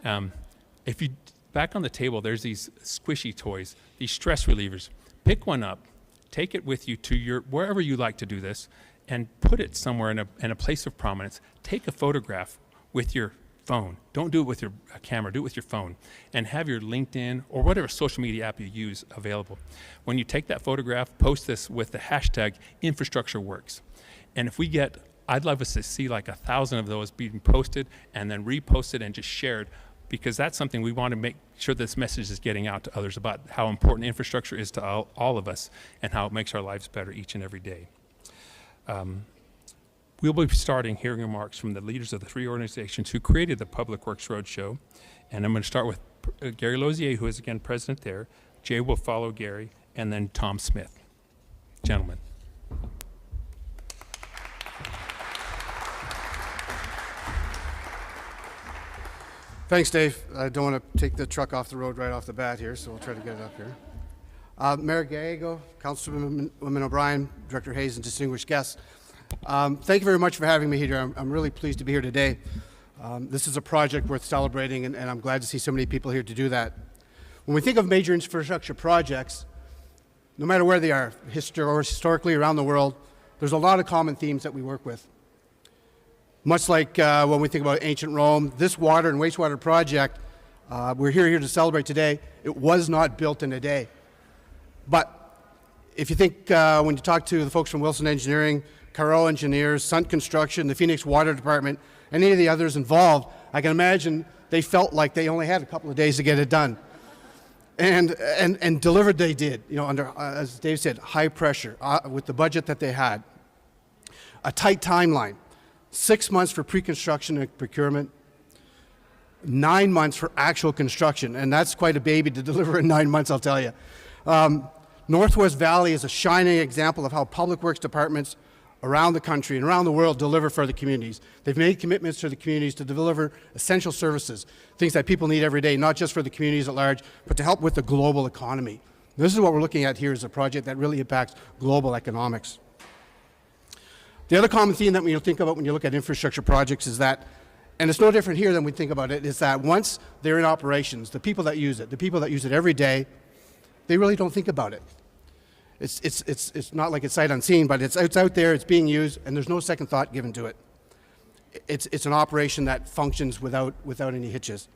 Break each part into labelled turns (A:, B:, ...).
A: If you back on the table, there's these squishy toys, these stress relievers. Pick one up, take it with you to wherever you like to do this, and put it somewhere in a place of prominence. Take a photograph with your phone. Don't do it with your camera, do it with your phone, and have your LinkedIn or whatever social media app you use available. When you take that photograph, post this with the hashtag infrastructureworks. And if we get, I'd love us to see like 1,000 of those being posted and then reposted and just shared, because that's something we want to make sure this message is getting out to others about how important infrastructure is to all of us and how it makes our lives better each and every day. We'll be starting hearing remarks from the leaders of the three organizations who created the Public Works Roadshow. And I'm going to start with Gary Lozier, who is again president there. Jay will follow Gary, and then Tom Smith. Gentlemen.
B: Thanks, Dave. I don't want to take the truck off the road right off the bat here, so we'll try to get it up here. Mayor Gallego, Councilwoman O'Brien, Director Hayes, and distinguished guests. Thank you very much for having me here. I'm really pleased to be here today. This is a project worth celebrating, and I'm glad to see so many people here to do that. When we think of major infrastructure projects, no matter where they are, historically around the world, there's a lot of common themes that we work with. Much like when we think about ancient Rome, this water and wastewater project we're here to celebrate today, it was not built in a day. But if you think, when you talk to the folks from Wilson Engineering, Caro Engineers, Sunt Construction, the Phoenix Water Department, any of the others involved, I can imagine they felt like they only had a couple of days to get it done. And delivered they did, you know, under, as Dave said, high pressure, with the budget that they had. A tight timeline, 6 months for pre-construction and procurement, 9 months for actual construction, and that's quite a baby to deliver in 9 months, I'll tell you. Northwest Valley is a shining example of how public works departments around the country and around the world deliver for the communities. They've made commitments to the communities to deliver essential services, things that people need every day, not just for the communities at large, but to help with the global economy. This is what we're looking at here, is a project that really impacts global economics. The other common theme that you think about when you look at infrastructure projects is that, and it's no different here than we think about it, is that once they're in operations, the people that use it every day, they really don't think about it. It's not like it's sight unseen, but it's out there, it's being used, and there's no second thought given to it. It's an operation that functions without any hitches.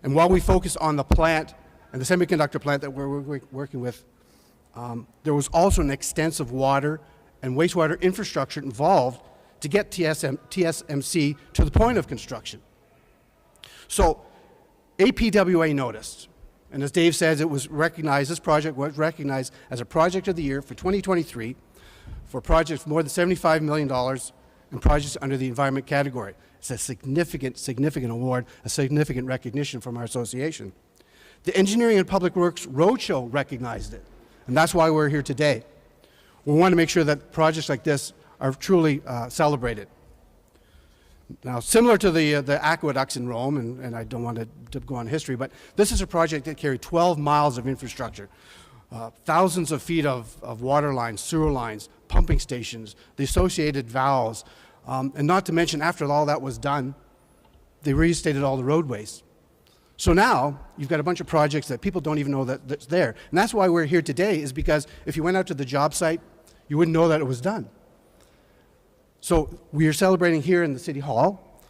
B: And while we focus on the plant and the semiconductor plant that we're working with, there was also an extensive water and wastewater infrastructure involved to get TSMC to the point of construction. So APWA noticed, and as Dave says, it was recognized, this project was recognized as a project of the year for 2023 for projects more than $75 million and projects under the environment category. It's a significant award, a significant recognition from our association. The Engineering and Public Works Roadshow recognized it, and that's why we're here today. We want to make sure that projects like this are truly celebrated. Now, similar to the aqueducts in Rome, and I don't want to go on history, but this is a project that carried 12 miles of infrastructure, thousands of feet of water lines, sewer lines, pumping stations, the associated valves, and not to mention, after all that was done, they reinstated all the roadways. So now, you've got a bunch of projects that people don't even know that's there. And that's why we're here today, is because if you went out to the job site, you wouldn't know that it was done. So we are celebrating here in the City Hall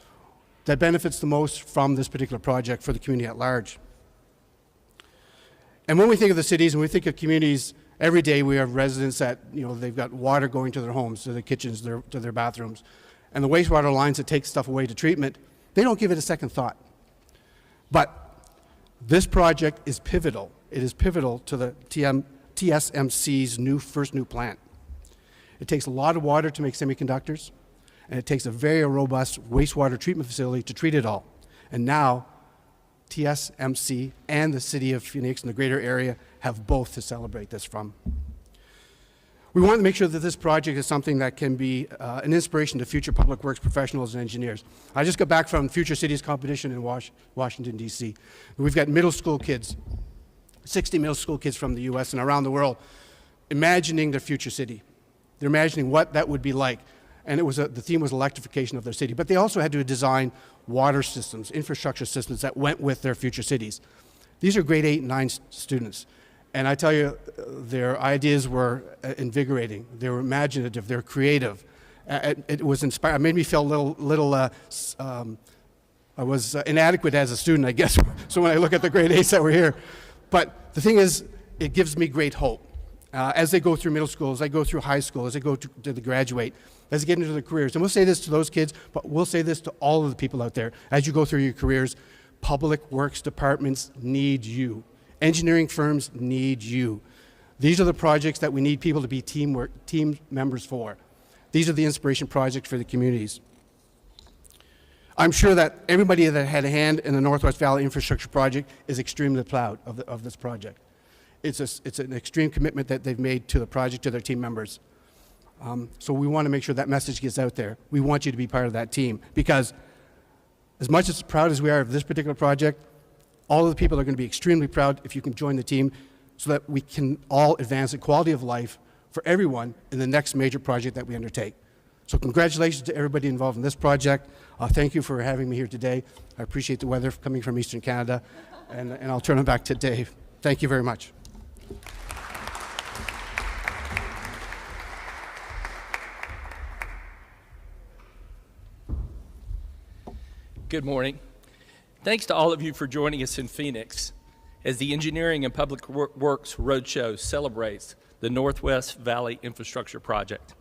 B: that benefits the most from this particular project for the community at large. And when we think of the cities and we think of communities, every day we have residents that, you know, they've got water going to their homes, to their kitchens, to their bathrooms, and the wastewater lines that take stuff away to treatment, they don't give it a second thought. But this project is pivotal. It is pivotal to the TSMC's first new plant. It takes a lot of water to make semiconductors, and it takes a very robust wastewater treatment facility to treat it all. And now, TSMC and the City of Phoenix and the greater area have both to celebrate this from. We want to make sure that this project is something that can be an inspiration to future public works professionals and engineers. I just got back from Future Cities competition in Washington, D.C. We've got middle school kids, 60 middle school kids from the U.S. and around the world, imagining their future city. They're imagining what that would be like. And the theme was electrification of their city. But they also had to design water systems, infrastructure systems that went with their future cities. These are grade 8 and 9 students. And I tell you, their ideas were invigorating. They were imaginative. They were creative. It was inspiring. It made me feel a little I was inadequate as a student, I guess, so when I look at the grade 8s that were here. But the thing is, it gives me great hope. As they go through middle school, as they go through high school, as they go to the graduate, as they get into their careers. And we'll say this to those kids, but we'll say this to all of the people out there. As you go through your careers, public works departments need you. Engineering firms need you. These are the projects that we need people to be team members for. These are the inspiration projects for the communities. I'm sure that everybody that had a hand in the Northwest Valley Infrastructure Project is extremely proud of this project. It's an extreme commitment that they've made to the project, to their team members. So we want to make sure that message gets out there. We want you to be part of that team, because as much as proud as we are of this particular project, all of the people are going to be extremely proud if you can join the team, so that we can all advance the quality of life for everyone in the next major project that we undertake. So congratulations to everybody involved in this project. Thank you for having me here today. I appreciate the weather coming from Eastern Canada, and I'll turn it back to Dave. Thank you very much.
C: Good morning. Thanks to all of you for joining us in Phoenix as the Engineering and Public Works Roadshow celebrates the Northwest Valley Infrastructure Project.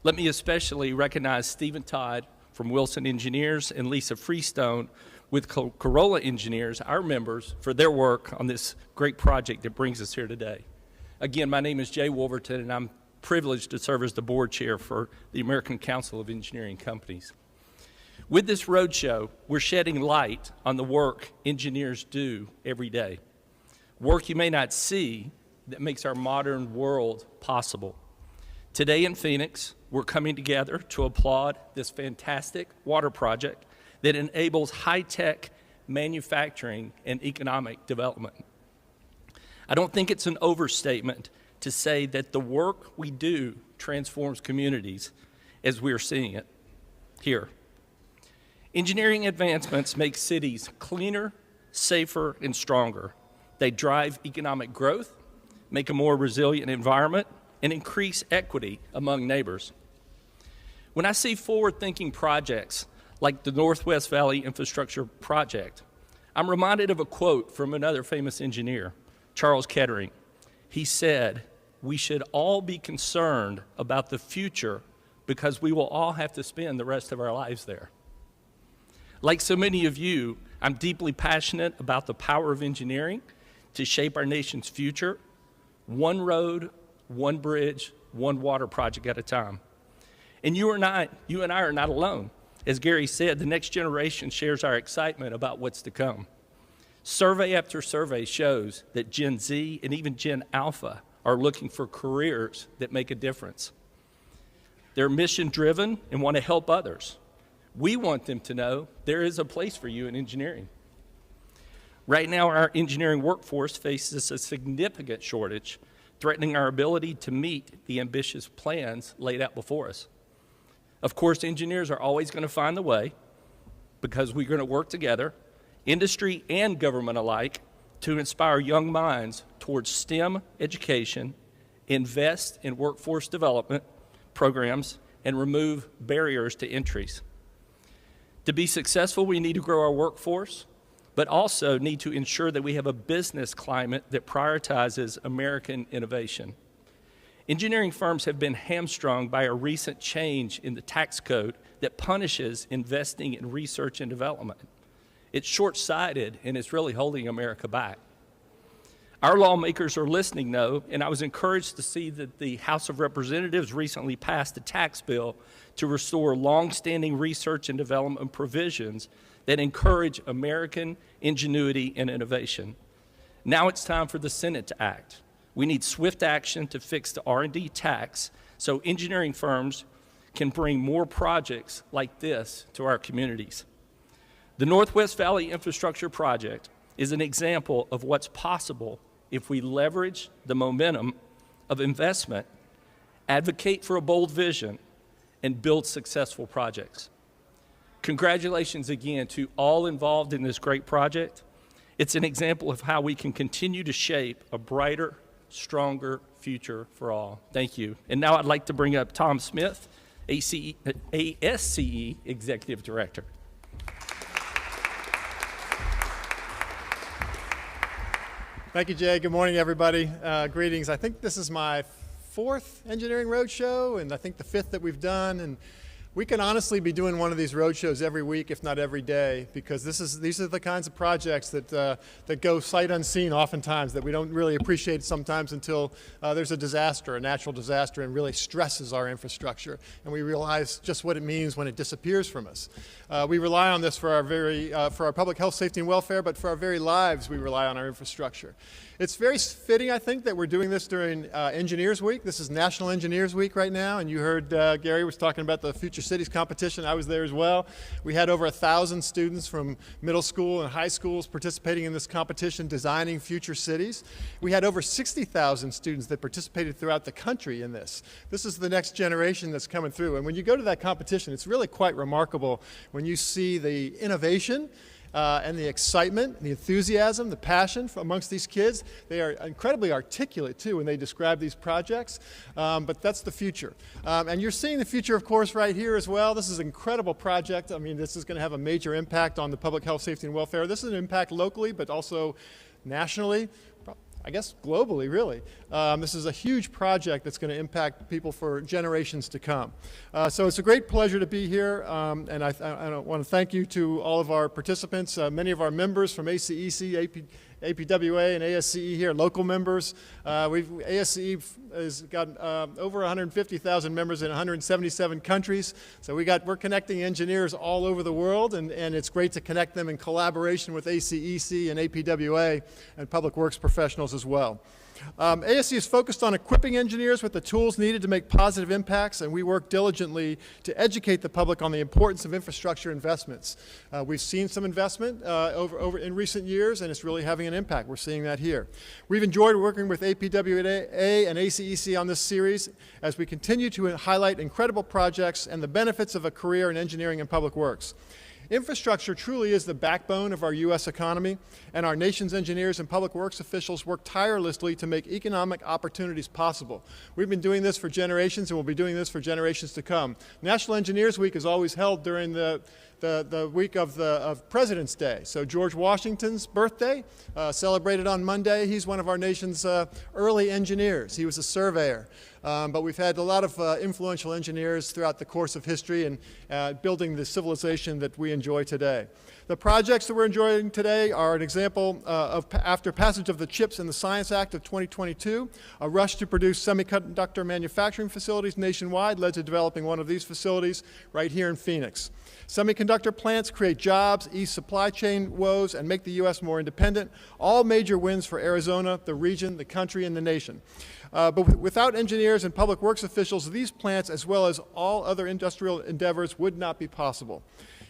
C: Let me especially recognize Stephen Todd from Wilson Engineers and Lisa Freestone with Corolla Engineers, our members, for their work on this great project that brings us here today. Again, my name is Jay Wolverton, and I'm privileged to serve as the board chair for the American Council of Engineering Companies. With this roadshow, we're shedding light on the work engineers do every day. Work you may not see that makes our modern world possible. Today in Phoenix, we're coming together to applaud this fantastic water project that enables high-tech manufacturing and economic development. I don't think it's an overstatement to say that the work we do transforms communities as we're seeing it here. Engineering advancements make cities cleaner, safer, and stronger. They drive economic growth, make a more resilient environment, and increase equity among neighbors. When I see forward-thinking projects like the Northwest Valley Infrastructure Project, I'm reminded of a quote from another famous engineer, Charles Kettering. He said, "We should all be concerned about the future because we will all have to spend the rest of our lives there." Like so many of you, I'm deeply passionate about the power of engineering to shape our nation's future, one road, one bridge, one water project at a time. And you and I are not alone. As Gary said, the next generation shares our excitement about what's to come. Survey after survey shows that Gen Z and even Gen Alpha are looking for careers that make a difference. They're mission-driven and want to help others. We want them to know there is a place for you in engineering. Right now, our engineering workforce faces a significant shortage, threatening our ability to meet the ambitious plans laid out before us. Of course, engineers are always going to find the way, because we're going to work together, industry and government alike, to inspire young minds towards STEM education, invest in workforce development programs, and remove barriers to entries. To be successful, we need to grow our workforce, but also need to ensure that we have a business climate that prioritizes American innovation. Engineering firms have been hamstrung by a recent change in the tax code that punishes investing in research and development. It's short-sighted, and it's really holding America back. Our lawmakers are listening, though, and I was encouraged to see that the House of Representatives recently passed a tax bill to restore long-standing research and development provisions that encourage American ingenuity and innovation. Now it's time for the Senate to act. We need swift action to fix the R&D tax so engineering firms can bring more projects like this to our communities. The Northwest Valley Infrastructure Project is an example of what's possible if we leverage the momentum of investment, advocate for a bold vision, and build successful projects. Congratulations again to all involved in this great project. It's an example of how we can continue to shape a brighter, stronger future for all. Thank you. And now I'd like to bring up Tom Smith, ASCE Executive Director.
D: Thank you, Jay. Good morning, everybody. Greetings. I think this is my fourth Engineering Roadshow, and I think the fifth that we've done. And we can honestly be doing one of these roadshows every week, if not every day, because these are the kinds of projects that go sight unseen oftentimes, that we don't really appreciate sometimes until there's a disaster, a natural disaster, and really stresses our infrastructure, and we realize just what it means when it disappears from us. We rely on this for our public health, safety, and welfare, but for our very lives, we rely on our infrastructure. It's very fitting, I think, that we're doing this during Engineers Week. This is National Engineers Week right now, and you heard Gary was talking about the Future Cities competition. I was there as well. We had over 1,000 students from middle school and high schools participating in this competition, designing future cities. We had over 60,000 students that participated throughout the country in this. This is the next generation that's coming through, and when you go to that competition, it's really quite remarkable when you see the innovation and the excitement, the enthusiasm, the passion amongst these kids. They are incredibly articulate, too, when they describe these projects, but that's the future. And you're seeing the future, of course, right here as well. This is an incredible project. I mean, this is going to have a major impact on the public health, safety, and welfare. This is an impact locally, but also nationally, I guess globally, really. This is a huge project that's going to impact people for generations to come. So it's a great pleasure to be here, and I want to thank you to all of our participants, many of our members from ACEC, APWA, and ASCE here, local members. ASCE has got over 150,000 members in 177 countries, so we're connecting engineers all over the world, and it's great to connect them in collaboration with ACEC and APWA and public works professionals as well. ASCE is focused on equipping engineers with the tools needed to make positive impacts, and we work diligently to educate the public on the importance of infrastructure investments. We've seen some investment over in recent years, and it's really having an impact. We're seeing that here. We've enjoyed working with APWA and ACEC on this series as we continue to highlight incredible projects and the benefits of a career in engineering and public works. Infrastructure truly is the backbone of our U.S. economy, and our nation's engineers and public works officials work tirelessly to make economic opportunities possible. We've been doing this for generations, and we'll be doing this for generations to come. National Engineers Week is always held during the week of President's Day. So George Washington's birthday, celebrated on Monday. He's one of our nation's early engineers. He was a surveyor. But we've had a lot of influential engineers throughout the course of history and building the civilization that we enjoy today. The projects that we're enjoying today are an example of after passage of the CHIPS and the Science Act of 2022, a rush to produce semiconductor manufacturing facilities nationwide led to developing one of these facilities right here in Phoenix. Semiconductor plants create jobs, ease supply chain woes, and make the U.S. more independent. All major wins for Arizona, the region, the country, and the nation. But without engineers and public works officials, these plants, as well as all other industrial endeavors, would not be possible.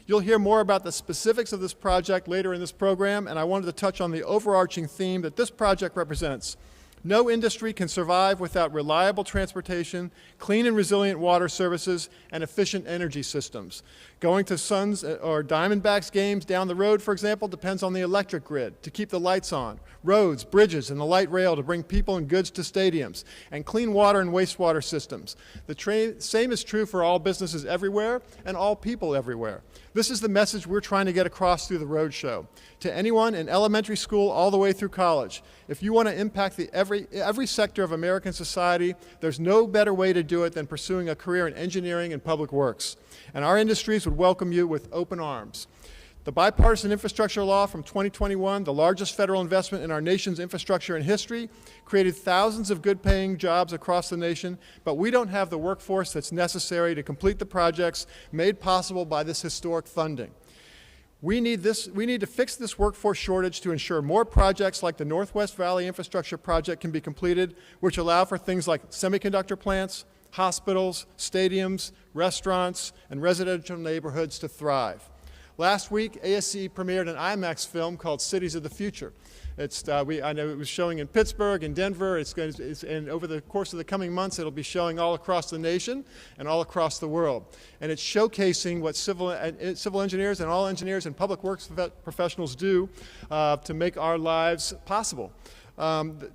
D: You'll hear more about the specifics of this project later in this program, and I wanted to touch on the overarching theme that this project represents. No industry can survive without reliable transportation, clean and resilient water services, and efficient energy systems. Going to Suns or Diamondbacks games down the road, for example, depends on the electric grid to keep the lights on, roads, bridges, and the light rail to bring people and goods to stadiums, and clean water and wastewater systems. The same is true for all businesses everywhere and all people everywhere. This is the message we're trying to get across through the Roadshow. To anyone in elementary school all the way through college, if you want to impact every sector of American society, there's no better way to do it than pursuing a career in engineering and public works. And our industries would welcome you with open arms. The bipartisan infrastructure law from 2021, the largest federal investment in our nation's infrastructure in history, created thousands of good-paying jobs across the nation, but we don't have the workforce that's necessary to complete the projects made possible by this historic funding. We need to fix this workforce shortage to ensure more projects like the Northwest Valley Infrastructure Project can be completed, which allow for things like semiconductor plants, hospitals, stadiums, restaurants, and residential neighborhoods to thrive. Last week, ASC premiered an IMAX film called Cities of the Future. I know it was showing in Pittsburgh and Denver, and over the course of the coming months, it'll be showing all across the nation and all across the world. And it's showcasing what civil engineers and all engineers and public works professionals do to make our lives possible.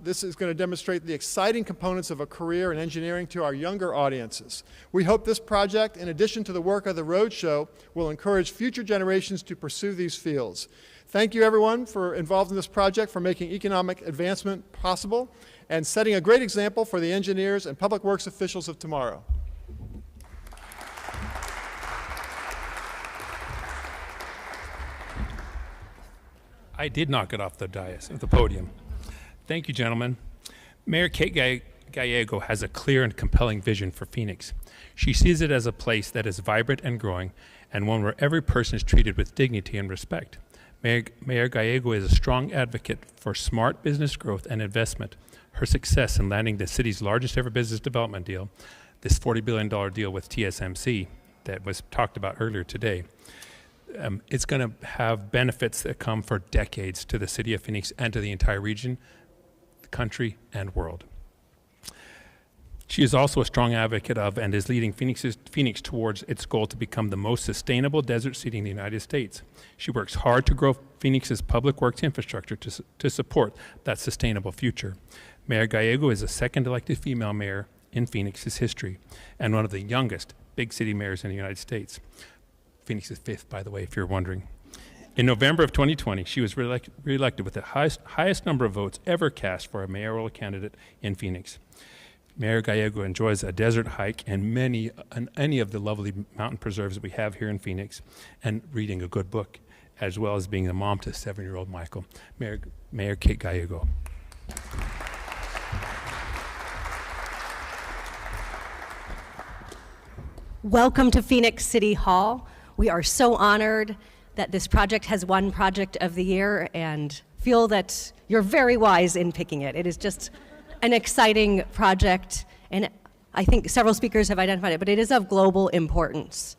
D: This is going to demonstrate the exciting components of a career in engineering to our younger audiences. We hope this project, in addition to the work of the Roadshow, will encourage future generations to pursue these fields. Thank you, everyone, for involved in this project, for making economic advancement possible, and setting a great example for the engineers and public works officials of tomorrow.
A: I did knock it off the dais, of the podium. Thank you, gentlemen. Mayor Kate Gallego has a clear and compelling vision for Phoenix. She sees it as a place that is vibrant and growing, and one where every person is treated with dignity and respect. Mayor Gallego is a strong advocate for smart business growth and investment. Her success in landing the city's largest ever business development deal, this $40 billion deal with TSMC that was talked about earlier today, it's going to have benefits that come for decades to the city of Phoenix and to the entire region, the country, and world. She is also a strong advocate of and is leading Phoenix towards its goal to become the most sustainable desert city in the United States. She works hard to grow Phoenix's public works infrastructure to support that sustainable future. Mayor Gallego is the second elected female mayor in Phoenix's history and one of the youngest big city mayors in the United States. Phoenix is fifth, by the way, if you're wondering. In November of 2020, she was reelected with the highest number of votes ever cast for a mayoral candidate in Phoenix. Mayor Gallego enjoys a desert hike and any of the lovely mountain preserves that we have here in Phoenix, and reading a good book, as well as being the mom to 7-year-old Michael. Mayor Kate Gallego.
E: Welcome to Phoenix City Hall. We are so honored that this project has won Project of the Year and feel that you're very wise in picking it. It is just an exciting project, and I think several speakers have identified it, but it is of global importance.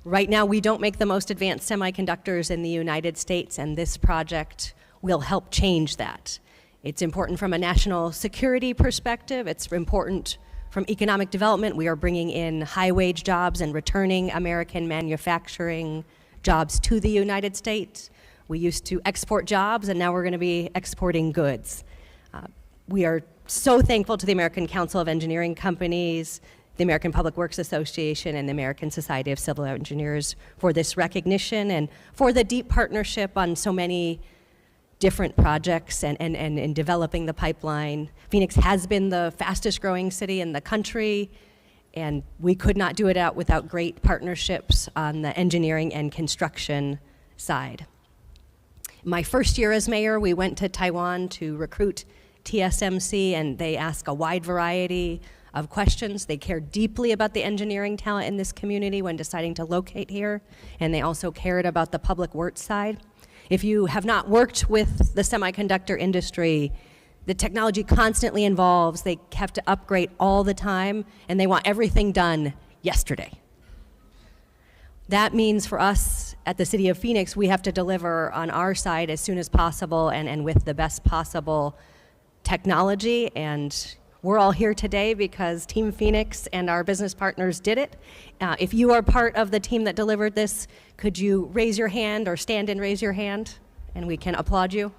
E: Right now, we don't make the most advanced semiconductors in the United States, and this project will help change that. It's important from a national security perspective. It's important from economic development. We are bringing in high-wage jobs and returning American manufacturing jobs to the United States. We used to export jobs, and now we're going to be exporting goods. We are so thankful to the American Council of Engineering Companies, the American Public Works Association, and the American Society of Civil Engineers for this recognition and for the deep partnership on so many different projects and in developing the pipeline. Phoenix has been the fastest growing city in the country, and we could not do it without great partnerships on the engineering and construction side. My first year as mayor, we went to Taiwan to recruit TSMC, and they ask a wide variety of questions. They care deeply about the engineering talent in this community when deciding to locate here, and they also cared about the public works side. If you have not worked with the semiconductor industry, the technology constantly evolves. They have to upgrade all the time, and they want everything done yesterday. That means for us at the City of Phoenix, we have to deliver on our side as soon as possible and with the best possible technology, and we're all here today because Team Phoenix and our business partners did it. If you are part of the team that delivered this, could you raise your hand or stand and raise your hand, and we can applaud you?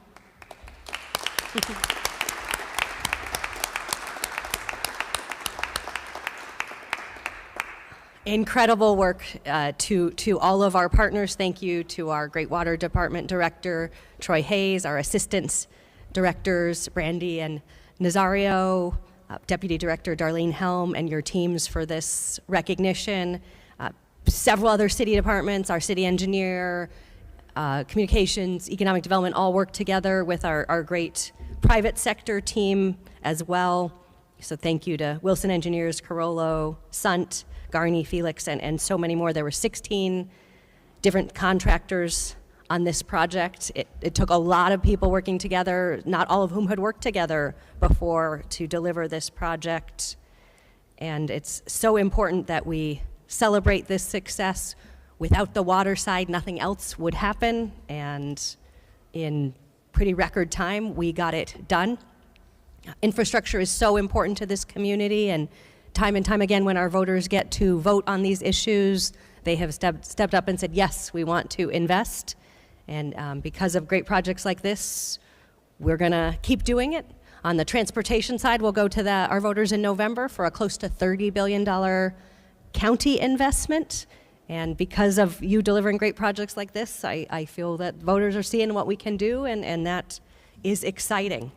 E: Incredible work to all of our partners. Thank you to our Great Water Department Director, Troy Hayes, our assistants directors, Brandy and Nazario, Deputy Director Darlene Helm, and your teams for this recognition. Several other city departments, our city engineer, communications, economic development, all work together with our great private sector team as well. So thank you to Wilson Engineers, Carollo, Sunt, Garney, Felix, and so many more. There were 16 different contractors on this project. It took a lot of people working together, not all of whom had worked together before, to deliver this project. And it's so important that we celebrate this success without the water side, nothing else would happen, and in pretty record time, we got it done. Infrastructure is so important to this community, and time again, when our voters get to vote on these issues, they have stepped up and said, yes, we want to invest. And because of great projects like this, we're going to keep doing it. On the transportation side, we'll go to our voters in November for a close to $30 billion county investment. And because of you delivering great projects like this, I feel that voters are seeing what we can do, and that is exciting.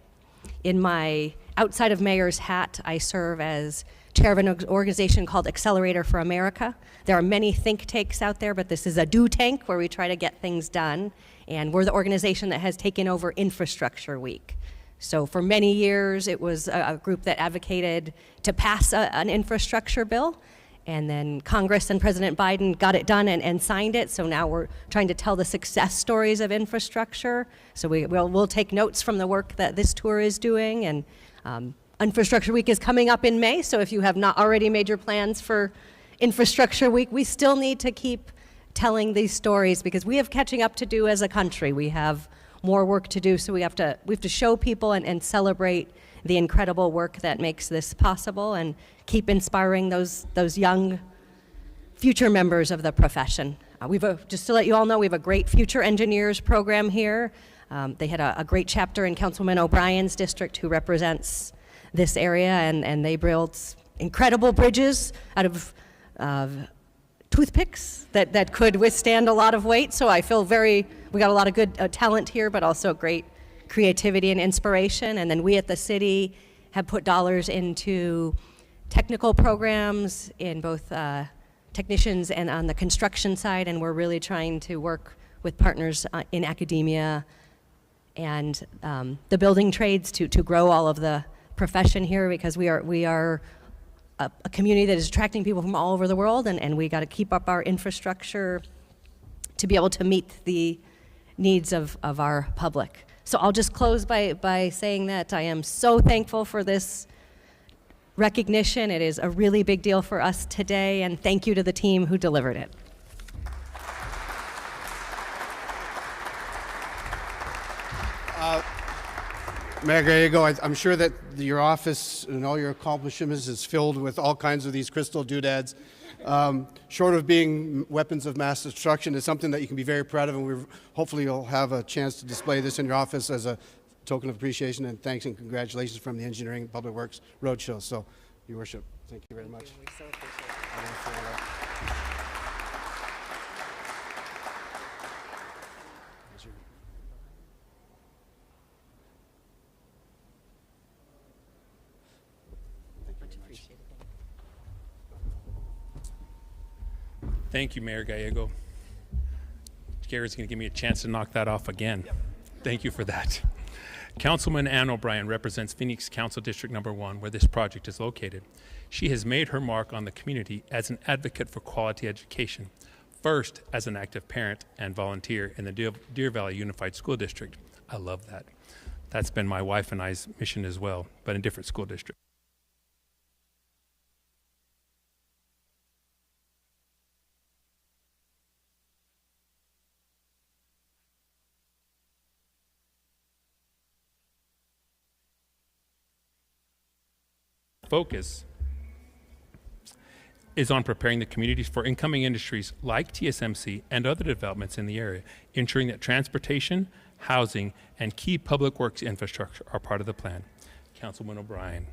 E: In my outside of mayor's hat, I serve as chair of an organization called Accelerator for America. There are many think tanks out there, but this is a do tank where we try to get things done. And we're the organization that has taken over Infrastructure Week. So for many years, it was a group that advocated to pass an infrastructure bill. And then Congress and President Biden got it done and signed it. So now we're trying to tell the success stories of infrastructure. So we'll take notes from the work that this tour is doing. And Infrastructure Week is coming up in May. So if you have not already made your plans for Infrastructure Week, we still need to keep telling these stories because we have catching up to do as a country. We have more work to do. So we have to show people and celebrate the incredible work that makes this possible and keep inspiring those young future members of the profession. Just to let you all know, we have a great Future Engineers program here. They had a great chapter in Councilman O'Brien's district who represents this area, and they built incredible bridges out of toothpicks that could withstand a lot of weight. So I feel we got a lot of good talent here, but also great creativity and inspiration. And then we at the city have put dollars into technical programs in both technicians and on the construction side, and we're really trying to work with partners in academia and the building trades to grow all of the profession here, because we are a community that is attracting people from all over the world, and we got to keep up our infrastructure to be able to meet the needs of our public. So I'll just close by saying that I am so thankful for this recognition. It is a really big deal for us today, and thank you to the team who delivered it.
B: Mayor Gallego, I'm sure that your office and all your accomplishments is filled with all kinds of these crystal doodads. Short of being weapons of mass destruction, it's something that you can be very proud of, and hopefully you'll have a chance to display this in your office as a token of appreciation and thanks and congratulations from the Engineering and Public Works Roadshow. So, Your Worship, thank you very much.
E: We so appreciate it.
A: Thank you, Mayor Gallego. Gary's going to give me a chance to knock that off again. Yep. Thank you for that. Councilman Ann O'Brien represents Phoenix Council District Number 1, where this project is located. She has made her mark on the community as an advocate for quality education, first as an active parent and volunteer in the Deer Valley Unified School District. I love that. That's been my wife and I's mission as well, but in different school districts. Focus is on preparing the communities for incoming industries like TSMC and other developments in the area, ensuring that transportation, housing, and key public works infrastructure are part of the plan. Councilman O'Brien.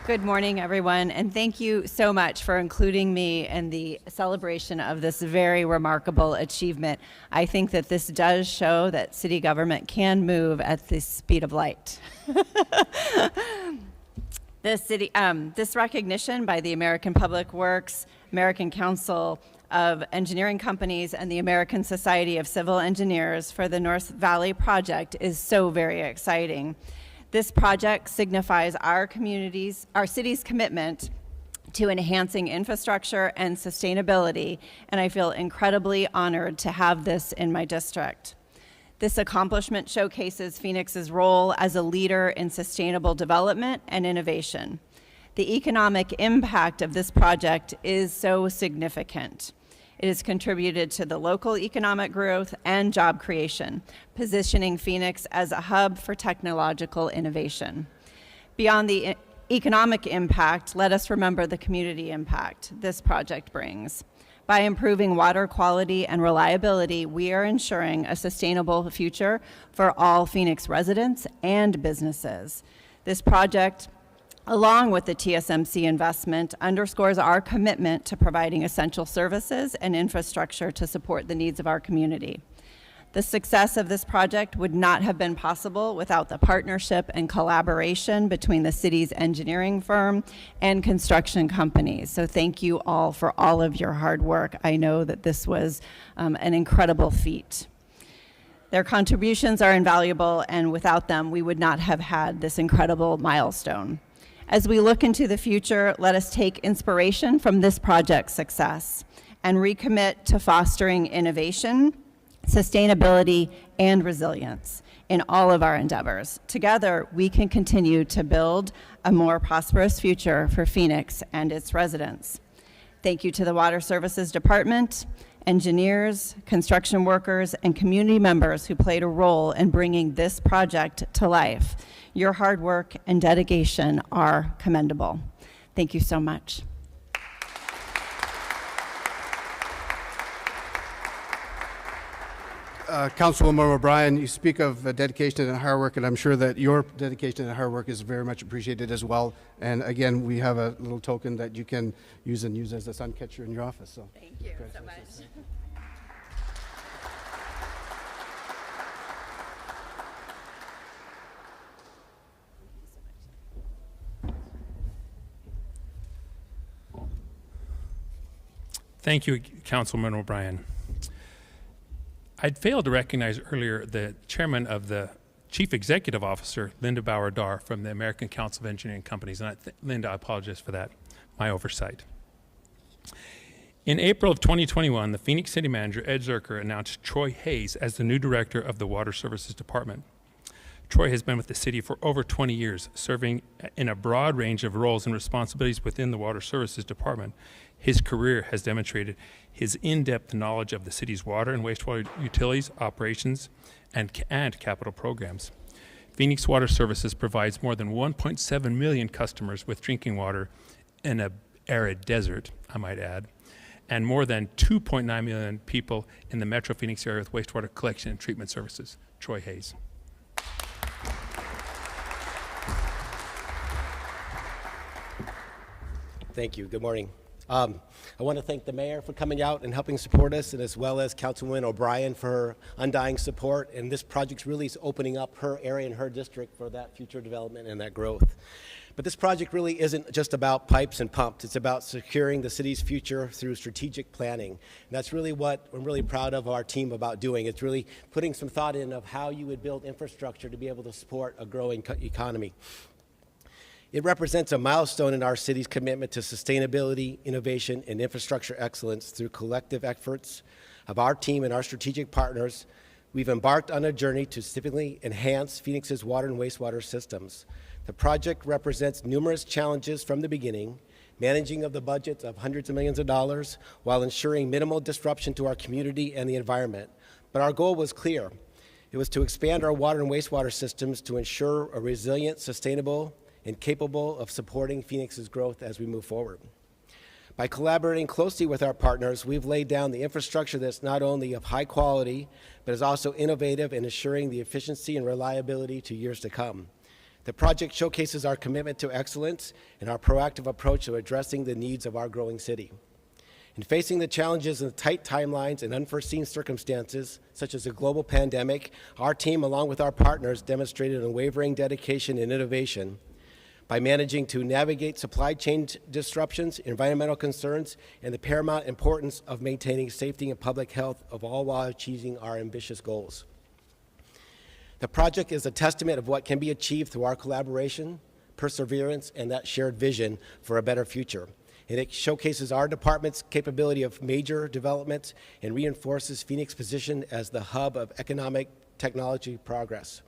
F: Good morning, everyone, and thank you so much for including me in the celebration of this very remarkable achievement. I think that this does show that city government can move at the speed of light. This recognition by the American Public Works, American Council of Engineering Companies, and the American Society of Civil Engineers for the North Valley project is so very exciting. This project signifies our city's commitment to enhancing infrastructure and sustainability, and I feel incredibly honored to have this in my district. This accomplishment showcases Phoenix's role as a leader in sustainable development and innovation. The economic impact of this project is so significant. It has contributed to the local economic growth and job creation, positioning Phoenix as a hub for technological innovation. Beyond the economic impact, let us remember the community impact this project brings. By improving water quality and reliability, we are ensuring a sustainable future for all Phoenix residents and businesses. This project, along with the TSMC investment, underscores our commitment to providing essential services and infrastructure to support the needs of our community. The success of this project would not have been possible without the partnership and collaboration between the city's engineering firm and construction companies. So thank you all for all of your hard work. I know that this was an incredible feat. Their contributions are invaluable, and without them, we would not have had this incredible milestone. As we look into the future, let us take inspiration from this project's success and recommit to fostering innovation, sustainability, and resilience in all of our endeavors. Together, we can continue to build a more prosperous future for Phoenix and its residents. Thank you to the Water Services Department, engineers, construction workers, and community members who played a role in bringing this project to life. Your hard work and dedication are commendable. Thank you so much.
B: Councilwoman O'Brien, you speak of dedication and hard work, and I'm sure that your dedication and hard work is very much appreciated as well. And again, we have a little token that you can use as a sun catcher in your office. So
F: Thank you so much.
A: Thank you, Councilman O'Brien. I'd failed to recognize earlier the chairman of the Chief Executive Officer, Linda Bauer-Dar, from the American Council of Engineering Companies. And Linda, I apologize for that, my oversight. In April of 2021, the Phoenix City Manager, Ed Zerker, announced Troy Hayes as the new director of the Water Services Department. Troy has been with the city for over 20 years, serving in a broad range of roles and responsibilities within the Water Services Department. His career has demonstrated his in-depth knowledge of the city's water and wastewater utilities, operations, and capital programs. Phoenix Water Services provides more than 1.7 million customers with drinking water in an arid desert, I might add, and more than 2.9 million people in the Metro Phoenix area with wastewater collection and treatment services. Troy Hayes.
G: Thank you. Good morning. I want to thank the mayor for coming out and helping support us, and as well as Councilwoman O'Brien for her undying support. And this project really is opening up her area and her district for that future development and that growth. But this project really isn't just about pipes and pumps. It's about securing the city's future through strategic planning. And that's really what I'm really proud of our team about doing. It's really putting some thought in of how you would build infrastructure to be able to support a growing economy. It represents a milestone in our city's commitment to sustainability, innovation, and infrastructure excellence through collective efforts of our team and our strategic partners. We've embarked on a journey to significantly enhance Phoenix's water and wastewater systems. The project represents numerous challenges from the beginning, managing of the budgets of hundreds of millions of dollars while ensuring minimal disruption to our community and the environment. But our goal was clear. It was to expand our water and wastewater systems to ensure a resilient, sustainable, and capable of supporting Phoenix's growth as we move forward. By collaborating closely with our partners, we've laid down the infrastructure that's not only of high quality, but is also innovative in ensuring the efficiency and reliability to years to come. The project showcases our commitment to excellence and our proactive approach to addressing the needs of our growing city. In facing the challenges of tight timelines and unforeseen circumstances, such as a global pandemic, our team, along with our partners, demonstrated unwavering dedication and innovation by managing to navigate supply chain disruptions, environmental concerns, and the paramount importance of maintaining safety and public health of all while achieving our ambitious goals. The project is a testament of what can be achieved through our collaboration, perseverance, and that shared vision for a better future. And it showcases our department's capability of major developments and reinforces Phoenix's position as the hub of economic technology progress.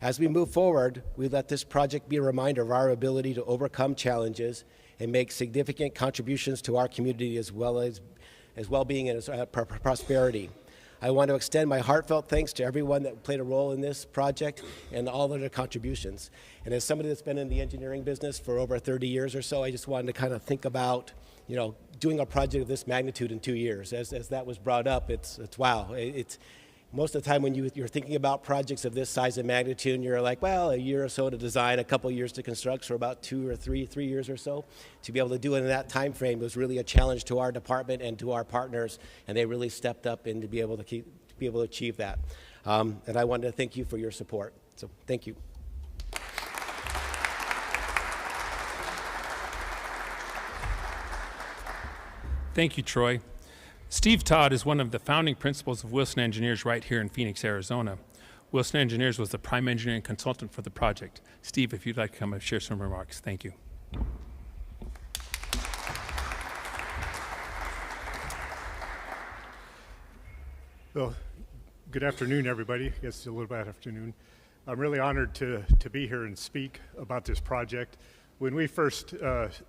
G: As we move forward, we let this project be a reminder of our ability to overcome challenges and make significant contributions to our community as well-being and prosperity. I want to extend my heartfelt thanks to everyone that played a role in this project and all of their contributions. And as somebody that's been in the engineering business for over 30 years or so, I just wanted to kind of think about, doing a project of this magnitude in 2 years. As that was brought up, it's wow. It's most of the time when you're thinking about projects of this size and magnitude, you're like, well, a year or so to design, a couple years to construct, so about 2 or 3 years or so. To be able to do it in that time frame was really a challenge to our department and to our partners, and they really stepped up and to be able to achieve that. And I wanted to thank you for your support. So thank you.
A: Thank you, Troy. Steve Todd is one of the founding principals of Wilson Engineers right here in Phoenix, Arizona. Wilson Engineers was the prime engineering consultant for the project. Steve, if you'd like to come and share some remarks, thank you.
H: Well, good afternoon, everybody. I guess it's a little bit afternoon. I'm really honored to be here and speak about this project. When we first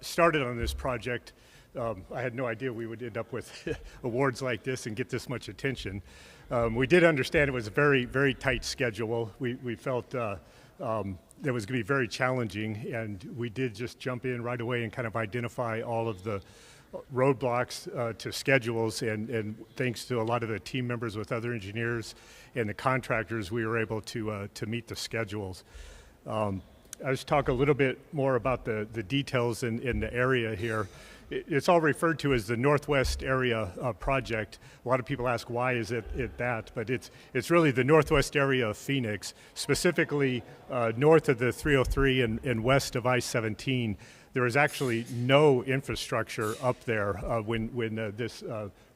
H: started on this project, I had no idea we would end up with awards like this and get this much attention. We did understand it was a very, very tight schedule. We felt it was going to be very challenging, and we did just jump in right away and kind of identify all of the roadblocks to schedules, and thanks to a lot of the team members with other engineers and the contractors, we were able to meet the schedules. I'll just talk a little bit more about the details in the area here. It's all referred to as the Northwest Area Project. A lot of people ask, why is it that? But it's really the Northwest area of Phoenix, specifically north of the 303 and west of I-17. There is actually no infrastructure up there when this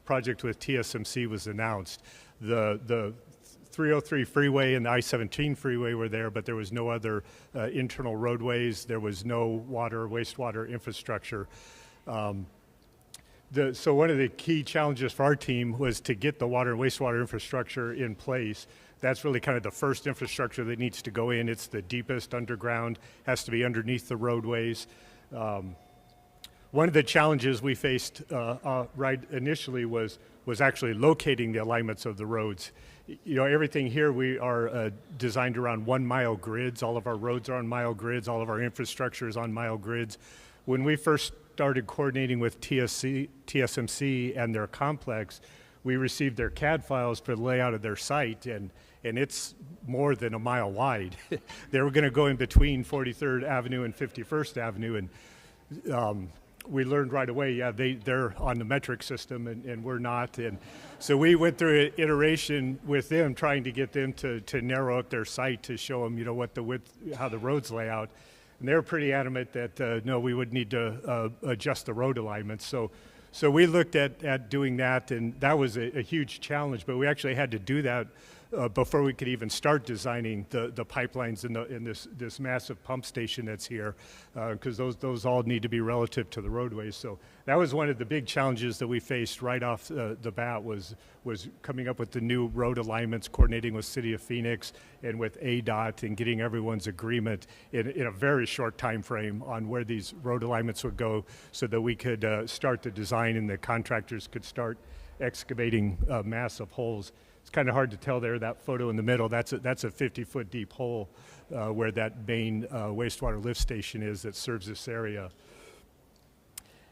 H: project with TSMC was announced. The 303 freeway and the I-17 freeway were there, but there was no other internal roadways. There was no water, wastewater infrastructure. So one of the key challenges for our team was to get the water and wastewater infrastructure in place. That's really kind of the first infrastructure that needs to go in. It's the deepest underground, has to be underneath the roadways. One of the challenges we faced right initially was actually locating the alignments of the roads. Everything here, we are designed around 1 mile grids. All of our roads are on mile grids. All of our infrastructure is on mile grids. When we first started coordinating with TSMC and their complex, we received their CAD files for the layout of their site, and it's more than a mile wide. They were going to go in between 43rd Avenue and 51st Avenue, and we learned right away, yeah, they're on the metric system and we're not. And so we went through an iteration with them, trying to get them to narrow up their site to show them, what the width, how the roads lay out. And they were pretty adamant that, no, we would need to adjust the road alignments. So we looked at doing that, and that was a huge challenge, but we actually had to do that before we could even start designing the pipelines in this massive pump station that's here, because those all need to be relative to the roadways. So that was one of the big challenges that we faced right off the bat was coming up with the new road alignments, coordinating with City of Phoenix and with ADOT, and getting everyone's agreement in a very short time frame on where these road alignments would go, so that we could start the design and the contractors could start excavating massive holes. It's kind of hard to tell there, that photo in the middle. That's a 50-foot deep hole where that main wastewater lift station is that serves this area.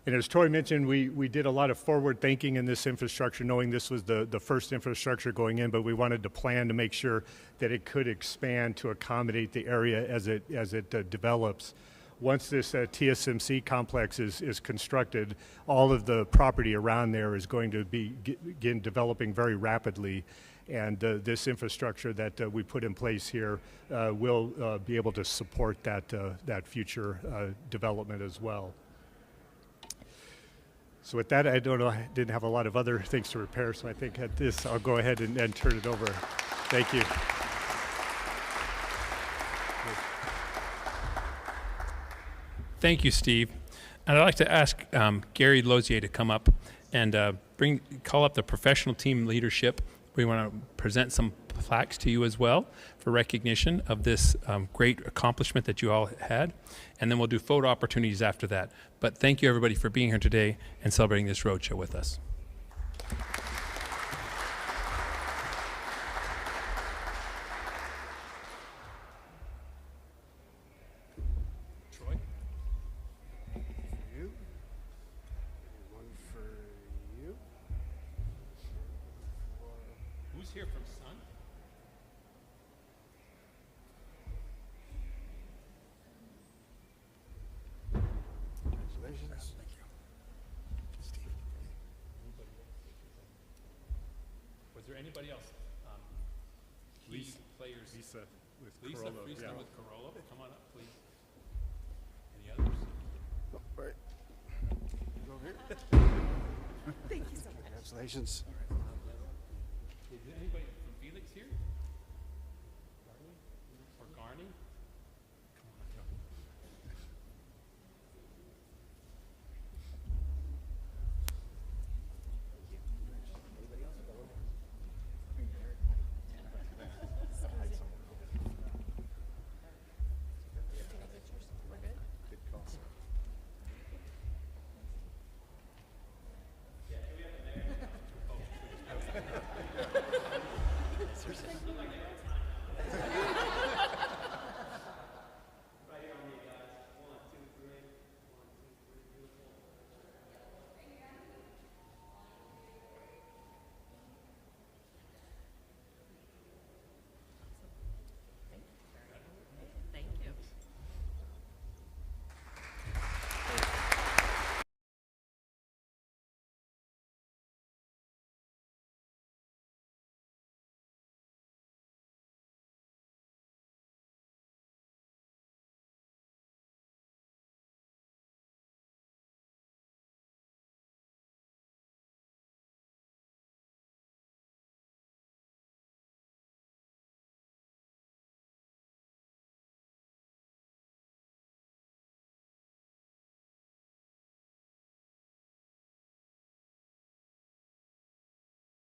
H: And as Troy mentioned, we did a lot of forward thinking in this infrastructure, knowing this was the first infrastructure going in, but we wanted to plan to make sure that it could expand to accommodate the area as it develops. Once this TSMC complex is constructed, all of the property around there is going to begin developing very rapidly, and this infrastructure that we put in place here will be able to support that future development as well. So with that, I don't know, I didn't have a lot of other things to repair, so I think at this I'll go ahead and turn it over. Thank you.
A: Thank you, Steve. And I'd like to ask Gary Lozier to come up and call up the professional team leadership. We want to present some plaques to you as well for recognition of this great accomplishment that you all had. And then we'll do photo opportunities after that. But thank you, everybody, for being here today and celebrating this roadshow with us. Troy?
B: You. One for you.
A: Who's here from Sun?
B: Congratulations.
A: Was there anybody else? Lisa players.
H: Lisa with
A: Lisa
H: Corolla,
A: Friesland
H: yeah.
A: with Corolla. Come on up, please. Any others?
B: Oh, right. Go over here. Thank you so much. Congratulations.
A: Is there anybody from Felix here?